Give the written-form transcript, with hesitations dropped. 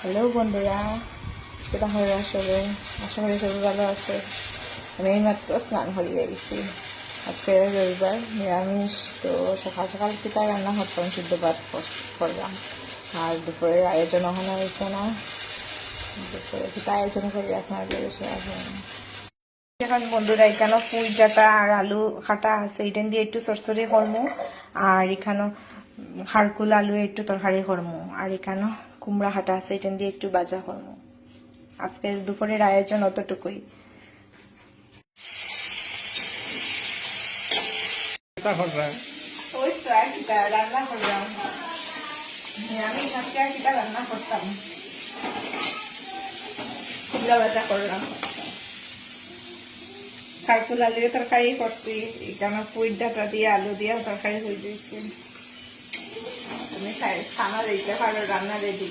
Hello বন্ধুরা, কেটা হয়ে সবাই? আশা করি সবাই ভালো আছে। আমি এইমাত্র স্নান করিয়ে গেছি। আজকে রবিবার, নিরামিষ। তো সকাল সকাল পিতা রান্না করতাম, শুদ্ধ ভাত করলাম। আর দুপুরের আয়োজন ওখানে হয়েছে না, দুপুরে পিতা আয়োজন করি আপনার এখন বন্ধুরা এখানে পুঁই ডাঁটা আর আলু কাটা আছে, এটা দিয়ে একটু সরসরি করমু। আর এখানে হাড়কুল আলু একটু তরকারি করমু। আর এখানে কুমড়া কাটা আছে, এটা দিয়ে একটু বাজা করমু। আজকের দুপুরের আয়োজন অতটুকুই। ওই তো আর কিটা রান্না করলাম, আমি আজকে আর কিটা রান্না করতাম, কুমড়া বাজা করলাম, হাড়কুল আলু তরকারি করছি। এখানে পুঁই ডাঁটা দিয়ে আলু দিয়ে তরকারি হয়ে যাচ্ছে। তুমি খানা দিতে পারো, রান্না রেডি।